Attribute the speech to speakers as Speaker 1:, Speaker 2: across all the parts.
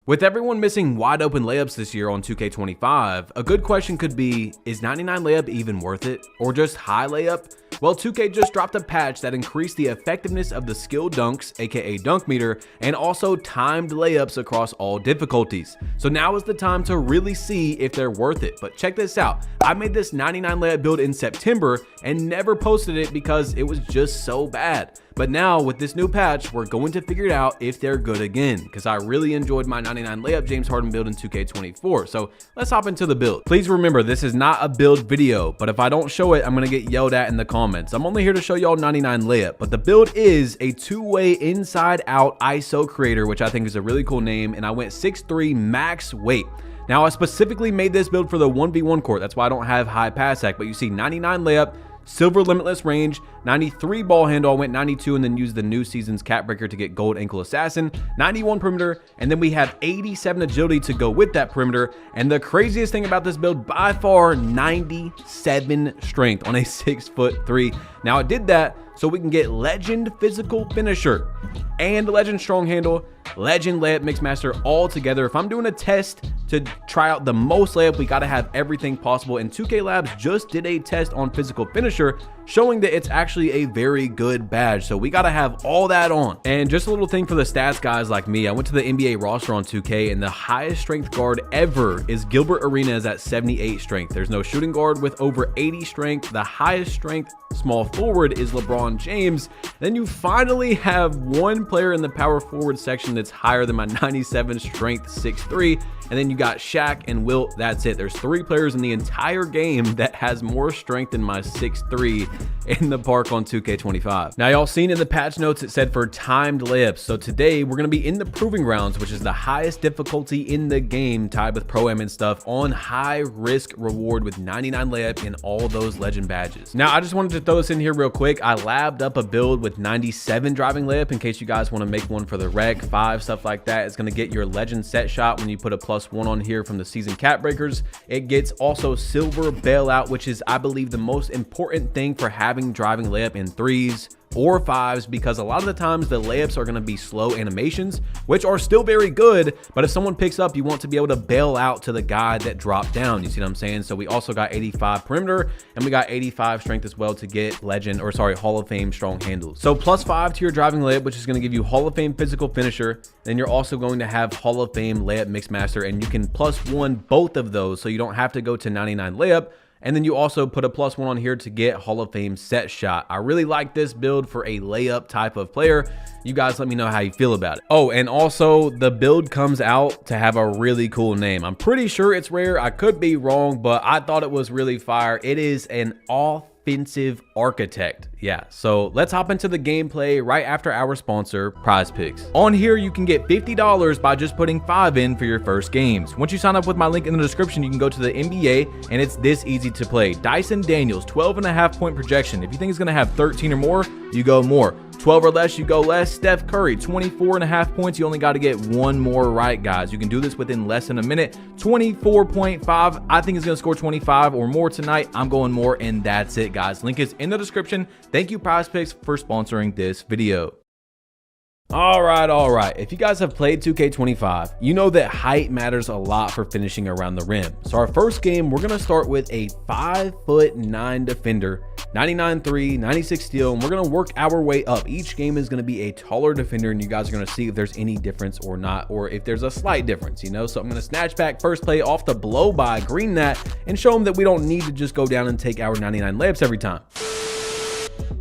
Speaker 1: With everyone missing wide open layups this year on 2K25, a good question could be, is 99 layup even worth it? Or just high layup? Well, 2K just dropped a patch that increased the effectiveness of the skill dunks, aka dunk meter, and also timed layups across all difficulties. So now is the time to really see if they're worth it. But check this out, I made this 99 layup build in September and never posted it because it was just so bad. But now with this new patch, we're going to figure it out if they're good again, because I really enjoyed my 99 layup James Harden build in 2K24. So let's hop into the build. Please remember, this is not a build video, but if I don't show it, I'm gonna get yelled at in the comments. I'm only here to show y'all 99 layup, but the build is a two-way inside out ISO creator, which I think is a really cool name, and I went 6'3" max weight. Now I specifically made this build for the 1v1 court. That's why I don't have high pass hack, but you see 99 layup, silver limitless range, 93 ball handle, I went 92 and then used the new season's cap breaker to get gold ankle assassin, 91 perimeter, and then we have 87 agility to go with that perimeter. And the craziest thing about this build by far, 97 strength on a 6'3". Now I did that so we can get legend physical finisher and legend strong handle, legend layup mix master all together. If I'm doing a test to try out the most layup, we got to have everything possible. And 2K Labs just did a test on physical finisher showing that it's actually a very good badge. So we got to have all that on. And just a little thing for the stats guys like me, I went to the NBA roster on 2K and the highest strength guard ever is Gilbert Arenas at 78 strength. There's no shooting guard with over 80 strength. The highest strength small forward is LeBron James. Then you finally have one player in the power forward section that's higher than my 97 strength 6'3", and then you got Shaq and Wilt. That's it. There's 3 players in the entire game that has more strength than my 6'3" in the park on 2K25. Now y'all seen in the patch notes it said for timed layups. So today we're gonna be in the proving grounds, which is the highest difficulty in the game, tied with pro am and stuff, on high risk reward with 99 layup in all those legend badges. Now I just wanted to throw this in here real quick. I labbed up a build with 97 driving layup in case you guys want to make one for the rec 5, stuff like that. It's going to get your legend set shot when you put a +1 on here from the season cap breakers. It gets also silver bailout, which is I believe the most important thing for having driving layup in 3s or 5s, because a lot of the times the layups are going to be slow animations, which are still very good, but if someone picks up, you want to be able to bail out to the guy that dropped down. You see what I'm saying? So we also got 85 perimeter and we got 85 strength as well to get legend, or sorry, Hall of Fame strong handles. So +5 to your driving layup, which is going to give you Hall of Fame physical finisher. Then you're also going to have Hall of Fame layup mix master, and you can +1 both of those, so you don't have to go to 99 layup. And then you also put a +1 on here to get Hall of Fame set shot. I really like this build for a layup type of player. You guys let me know how you feel about it. Oh, and also the build comes out to have a really cool name. I'm pretty sure it's rare. I could be wrong, but I thought it was really fire. It is an offensive architect. Yeah, so let's hop into the gameplay right after our sponsor, Prize Picks. On here, you can get $50 by just putting 5 in for your first games. Once you sign up with my link in the description, you can go to the NBA, and it's this easy to play. Dyson Daniels, 12.5 point projection. If you think he's gonna have 13 or more, you go more. 12 or less, you go less. Steph Curry, 24.5 points. You only got to get 1 more right, guys. You can do this within less than a minute. 24.5. I think he's going to score 25 or more tonight. I'm going more, and that's it, guys. Link is in the description. Thank you, Prize Picks, for sponsoring this video. All right. If you guys have played 2K25, you know that height matters a lot for finishing around the rim. So our first game, we're going to start with a 5'9" defender, 99-3, 96 steal, and we're going to work our way up. Each game is going to be a taller defender, and you guys are going to see if there's any difference or not, or if there's a slight difference, you know? So I'm going to snatch back first play off the blow by, green that, and show them that we don't need to just go down and take our 99 layups every time.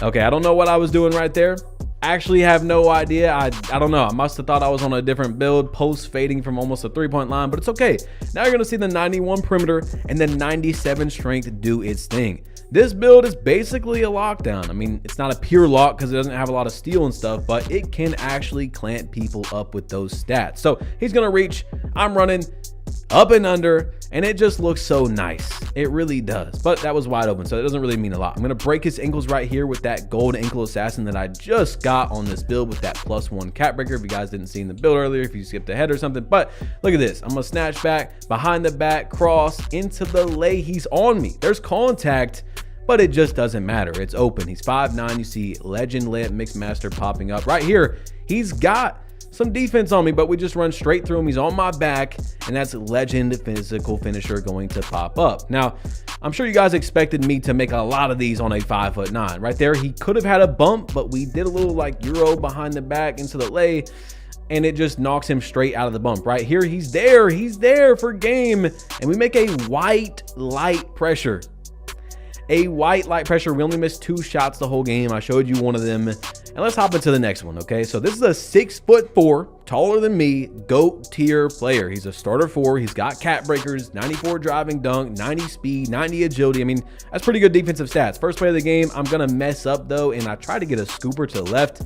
Speaker 1: Okay, I don't know what I was doing right there. Actually have no idea. I don't know. I must have thought I was on a different build, post fading from almost a 3-point line, but it's okay. Now you're going to see the 91 perimeter and the 97 strength do its thing. This build is basically a lockdown. I mean, it's not a pure lock because it doesn't have a lot of steal and stuff, but it can actually clamp people up with those stats. So he's going to reach. I'm running up and under, and it just looks so nice. It really does, but that was wide open, so it doesn't really mean a lot. I'm gonna break his ankles right here with that gold ankle assassin that I just got on this build with that +1 cap breaker. If you guys didn't see in the build earlier, if you skipped ahead or something, but look at this. I'm gonna snatch back behind the back, cross into the lay. He's on me. There's contact, but it just doesn't matter. It's open. He's 5'9". You see legend layup mix master popping up right here. He's got some defense on me, but we just run straight through him. He's on my back, and that's legend physical finisher going to pop up. Now, I'm sure you guys expected me to make a lot of these on a 5'9". Right there, he could have had a bump, but we did a little like Euro behind the back into the lay, and it just knocks him straight out of the bump. Right here, he's there for game, and we make a white light pressure. A white light pressure. We only missed 2 shots the whole game. I showed you one of them. And let's hop into the next one, okay? So this is a 6'4", taller than me, GOAT tier player. He's a starter 4. He's got cat breakers, 94 driving dunk, 90 speed, 90 agility. I mean, that's pretty good defensive stats. First play of the game, I'm gonna mess up though, and I tried to get a scooper to the left.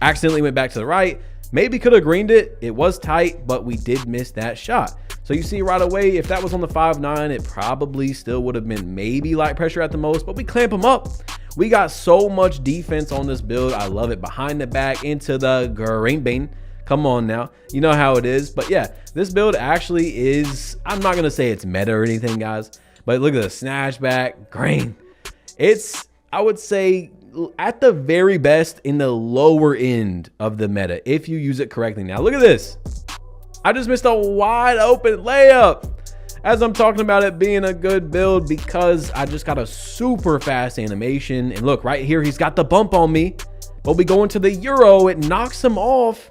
Speaker 1: Accidentally went back to the right. Maybe could have greened it. It was tight, but we did miss that shot. So you see right away, if that was on the 5'9", it probably still would have been maybe light pressure at the most, but we clamp him up. We got so much defense on this build. I love it. Behind the back into the green bean. Come on now. You know how it is. But yeah, this build actually is, I'm not going to say it's meta or anything, guys, but look at the snatch back green. It's, I would say, at the very best in the lower end of the meta if you use it correctly. Now look at this. I just missed a wide open layup as I'm talking about it being a good build because I just got a super fast animation. And look right here, he's got the bump on me, but we go into the Euro, it knocks him off.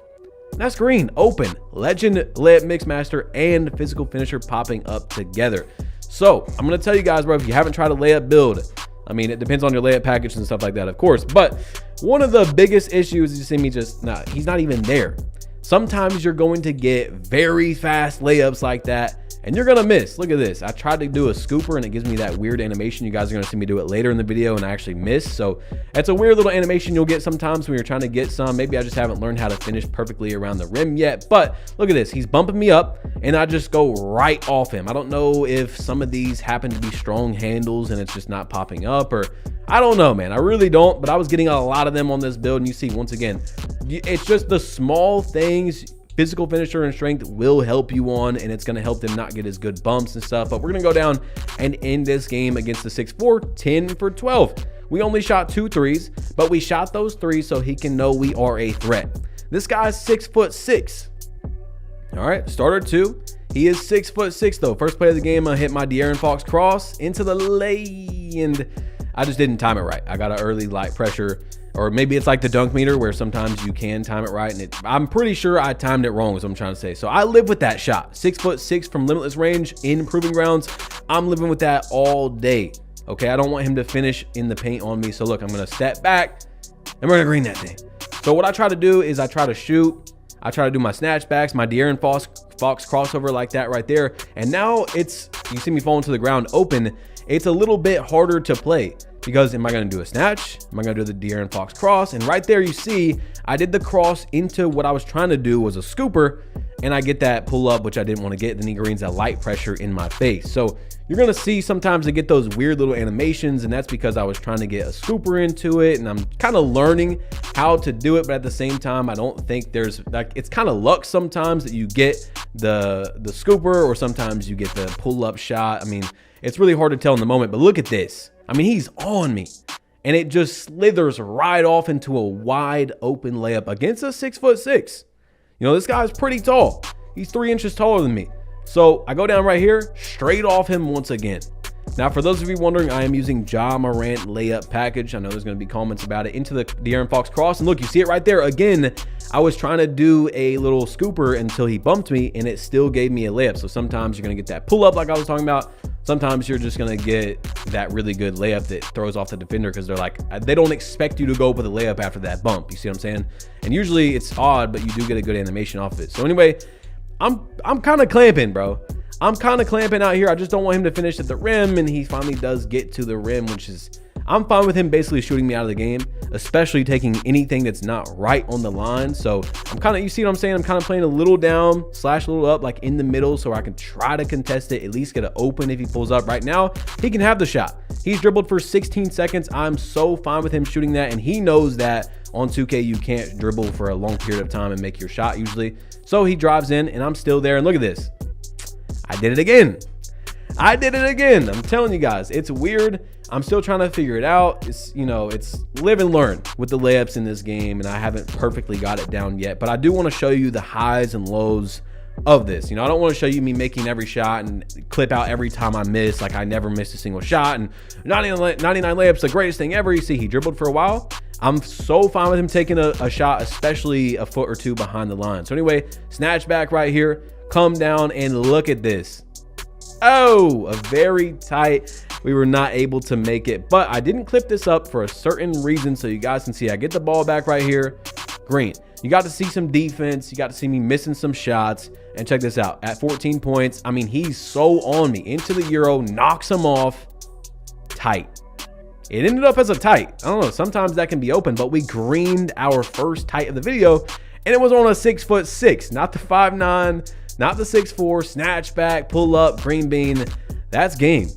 Speaker 1: That's green, open, legend layup mix master and physical finisher popping up together. So I'm gonna tell you guys, bro, if you haven't tried a layup build, I mean, it depends on your layup package and stuff like that, of course, but one of the biggest issues is you see me just, nah, he's not even there. Sometimes you're going to get very fast layups like that and you're gonna miss. Look at this. I tried to do a scooper and it gives me that weird animation. You guys are gonna see me do it later in the video and I actually miss. So it's a weird little animation you'll get sometimes when you're trying to get some. Maybe I just haven't learned how to finish perfectly around the rim yet, but look at this. He's bumping me up and I just go right off him. I don't know if some of these happen to be strong handles and it's just not popping up, or I don't know, man. I really don't, but I was getting a lot of them on this build. And you see, once again, it's just the small things physical finisher and strength will help you on, and it's going to help them not get as good bumps and stuff. But we're going to go down and end this game against the 6'4", 10 for 12. We only shot 2 threes, but we shot those 3 so he can know we are a threat. This guy's 6'6". All right, starter 2. He is 6'6" though. First play of the game, I hit my De'Aaron Fox cross into the lay, and I just didn't time it right. I got an early light pressure, or maybe it's like the dunk meter where sometimes you can time it right, and I'm pretty sure I timed it wrong is what I'm trying to say. So I live with that shot. 6'6" from limitless range in proving grounds. I'm living with that all day. Okay, I don't want him to finish in the paint on me. So look, I'm gonna step back and we're gonna green that thing. So what I try to do is I try to shoot. I try to do my snatchbacks, my De'Aaron Fox crossover like that right there. And now it's, you see me falling to the ground open. It's a little bit harder to play because am I going to do a snatch? Am I going to do the De'Aaron Fox cross? And right there you see I did the cross into what I was trying to do was a scooper, and I get that pull up, which I didn't want to get. Then he greens that light pressure in my face. So you're going to see sometimes I get those weird little animations, and that's because I was trying to get a scooper into it, and I'm kind of learning how to do it. But at the same time, I don't think there's like, it's kind of luck sometimes that you get the scooper, or sometimes you get the pull up shot. I mean, it's really hard to tell in the moment, but look at this. I mean, he's on me and it just slithers right off into a wide open layup against a 6'6". You know, this guy's pretty tall. He's 3 inches taller than me. So I go down right here, straight off him once again. Now, for those of you wondering, I am using Ja Morant layup package. I know there's going to be comments about it, into the De'Aaron Fox cross. And look, you see it right there. Again, I was trying to do a little scooper until he bumped me, and it still gave me a layup. So sometimes you're going to get that pull up like I was talking about. Sometimes you're just going to get that really good layup that throws off the defender because they're like, they don't expect you to go with a layup after that bump. You see what I'm saying? And usually it's odd, but you do get a good animation off of it. So anyway, I'm kind of clamping, bro. I'm kind of clamping out here. I just don't want him to finish at the rim, and he finally does get to the rim, which is, I'm fine with him basically shooting me out of the game, especially taking anything that's not right on the line. So I'm kind of, you see what I'm saying? I'm kind of playing a little down / a little up, like in the middle, so I can try to contest it, at least get it open if he pulls up. Right now, he can have the shot. He's dribbled for 16 seconds. I'm so fine with him shooting that, and he knows that on 2K you can't dribble for a long period of time and make your shot usually. So he drives in, and I'm still there, and look at this. I did it again. I did it again. I'm telling you guys, it's weird. I'm still trying to figure it out. It's, you know, it's live and learn with the layups in this game, and I haven't perfectly got it down yet, but I do want to show you the highs and lows of this. You know, I don't want to show you me making every shot and clip out every time I miss, like I never missed a single shot, and 99 layups, the greatest thing ever. You see, he dribbled for a while. I'm so fine with him taking a shot, especially a foot or two behind the line. So anyway, snatch back right here, come down and look at this. Oh, a very tight. We were not able to make it, but I didn't clip this up for a certain reason, so you guys can see I get the ball back right here. Green. You got to see some defense. You got to see me missing some shots. And check this out. At 14 points, I mean, he's so on me. Into the Euro, knocks him off. Tight. It ended up as a tight. I don't know. Sometimes that can be open, but we greened our first tight of the video, and it was on a 6'6", not the 5'9", not the 6'4", snatch back, pull up, green bean. That's game.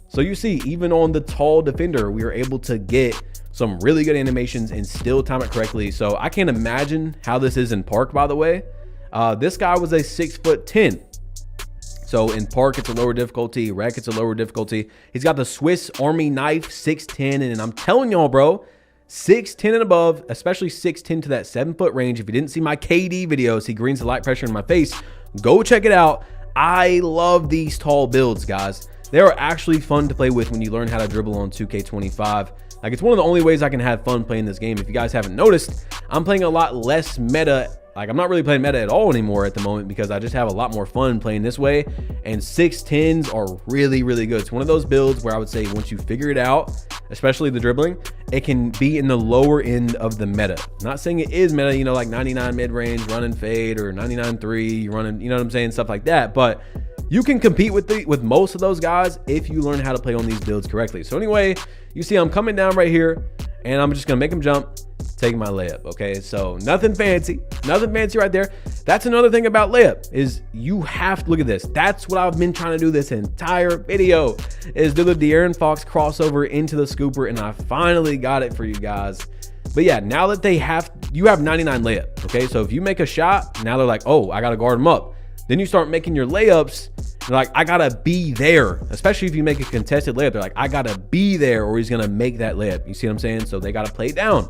Speaker 1: So you see, even on the tall defender, we were able to get some really good animations and still time it correctly. So I can't imagine how this is in park, by the way. This guy was a 6'10". So in park, it's a lower difficulty. Rec, it's a lower difficulty. He's got the Swiss Army knife, 6'10". And I'm telling y'all, bro, 6'10 and above, especially 6'10 to that 7-foot range. If you didn't see my KD videos, he greens the light pressure in my face. Go check it out. I love these tall builds, guys. They are actually fun to play with when you learn how to dribble on 2K25. Like, it's one of the only ways I can have fun playing this game. If you guys haven't noticed, I'm playing a lot less meta. Like, I'm not really playing meta at all anymore at the moment because I just have a lot more fun playing this way. And 6'10s are really, really good. It's one of those builds where I would say once you figure it out, especially the dribbling, it can be in the lower end of the meta. Not saying it is meta, you know, like 99 mid-range, running fade, or 99-3, running, you know what I'm saying, stuff like that. But you can compete with most of those guys if you learn how to play on these builds correctly. So anyway, you see I'm coming down right here, and I'm just gonna make him jump, take my layup. Okay, so nothing fancy right there. That's another thing about layup is you have to look at this. That's what I've been trying to do this entire video, is do the De'Aaron Fox crossover into the scooper, and I finally got it for you guys. But yeah, now that you have 99 layup. Okay, so if you make a shot, now they're like, oh, I gotta guard him up. Then you start making your layups. They're like, I gotta be there. Especially if you make a contested layup, they're like, I gotta be there, or he's gonna make that layup. You see what I'm saying? So they gotta play it down.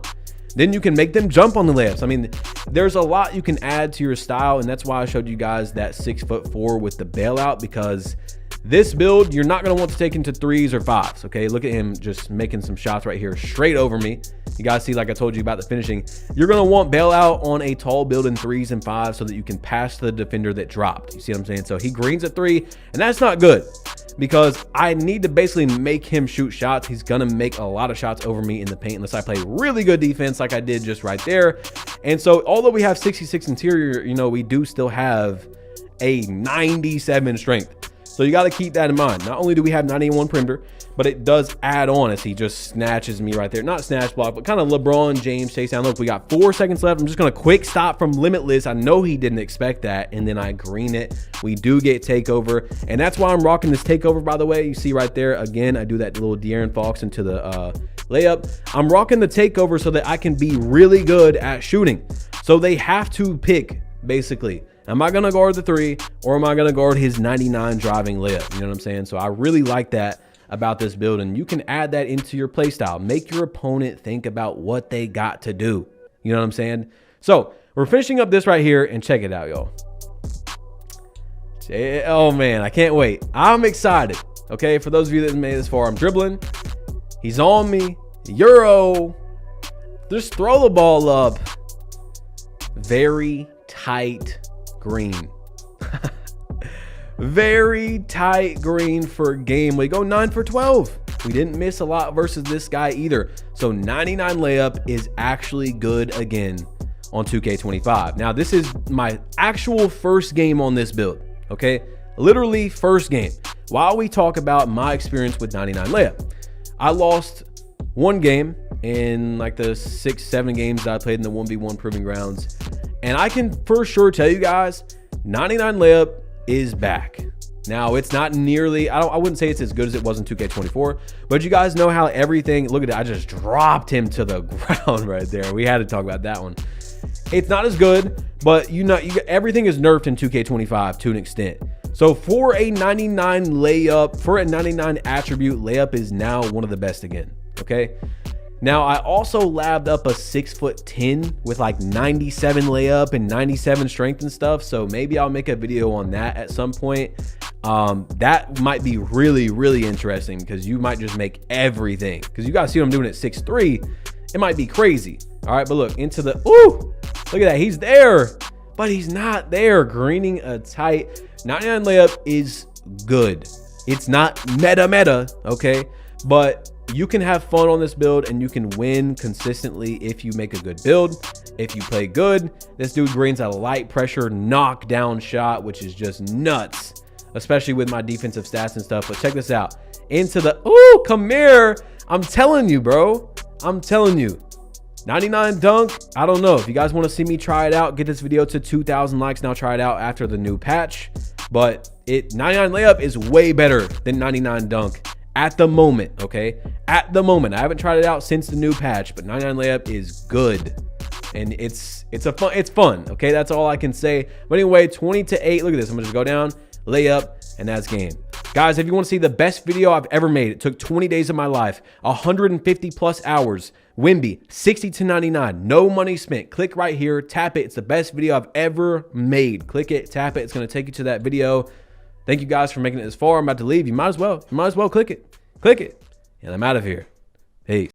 Speaker 1: Then you can make them jump on the layups. I mean, there's a lot you can add to your style, and that's why I showed you guys that 6'4" with the bailout, because this build, you're not gonna want to take into 3s or 5s, okay? Look at him just making some shots right here straight over me. You guys see, like I told you about the finishing. You're gonna want bailout on a tall build in 3s and 5s so that you can pass the defender that dropped. You see what I'm saying? So he greens at 3, and that's not good because I need to basically make him shoot shots. He's gonna make a lot of shots over me in the paint unless I play really good defense like I did just right there. And so although we have 66 interior, you know, we do still have a 97 strength. So you got to keep that in mind. Not only do we have 91 perimeter, but it does add on as he just snatches me right there. Not snatch block, but kind of LeBron James chase down. Look, we got 4 seconds left. I'm just going to quick stop from Limitless. I know he didn't expect that. And then I green it. We do get takeover. And that's why I'm rocking this takeover, by the way. You see right there, again, I do that little De'Aaron Fox into the layup. I'm rocking the takeover so that I can be really good at shooting. So they have to pick, basically. Am I going to guard the 3, or am I going to guard his 99 driving layup? You know what I'm saying? So I really like that about this build, and you can add that into your play style. Make your opponent think about what they got to do. You know what I'm saying? So we're finishing up this right here, and check it out, y'all. Oh, man, I can't wait. I'm excited. Okay, for those of you that made it this far, I'm dribbling. He's on me. Euro. Just throw the ball up. Very tight green. Very tight green for game. We go 9 for 12. We didn't miss a lot versus this guy either. So 99 layup is actually good again on 2K25. Now, this is my actual first game on this build. Okay, literally first game. While we talk about my experience with 99 layup, I lost one game in like the 6-7 games that I played in the 1v1 proving grounds. And I can for sure tell you guys, 99 layup is back. Now, it's not nearly, I wouldn't say it's as good as it was in 2K24, but you guys know how everything, look at it, I just dropped him to the ground right there. We had to talk about that one. It's not as good, but you know, everything is nerfed in 2K25 to an extent. So for a 99 layup, for a 99 attribute, layup is now one of the best again, okay? Now, I also labbed up a 6'10" with like 97 layup and 97 strength and stuff. So maybe I'll make a video on that at some point. That might be really, really interesting because you might just make everything. Because you guys see what I'm doing at 6'3". It might be crazy. All right, but look into the, ooh, look at that. He's there, but he's not there. Greening a tight 99 layup is good. It's not meta, okay? But you can have fun on this build and you can win consistently if you make a good build. If you play good, this dude greens a light pressure knockdown shot, which is just nuts, especially with my defensive stats and stuff. But check this out. Into the, ooh, come here. I'm telling you, bro. I'm telling you. 99 dunk. I don't know if you guys want to see me try it out, get this video to 2,000 likes. Now try it out after the new patch. But 99 layup is way better than 99 dunk at the moment, okay? At the moment. I haven't tried it out since the new patch, but 99 layup is good. And it's fun, okay? That's all I can say. But anyway, 20-8. Look at this. I'm gonna just go down, layup, and that's game. Guys, if you want to see the best video I've ever made, it took 20 days of my life, 150 plus hours, Wimby, 60-99, no money spent. Click right here, tap it. It's the best video I've ever made. Click it, tap it. It's going to take you to that video. Thank you guys for making it this far. I'm about to leave. You might as well click it. Click it. And I'm out of here. Peace.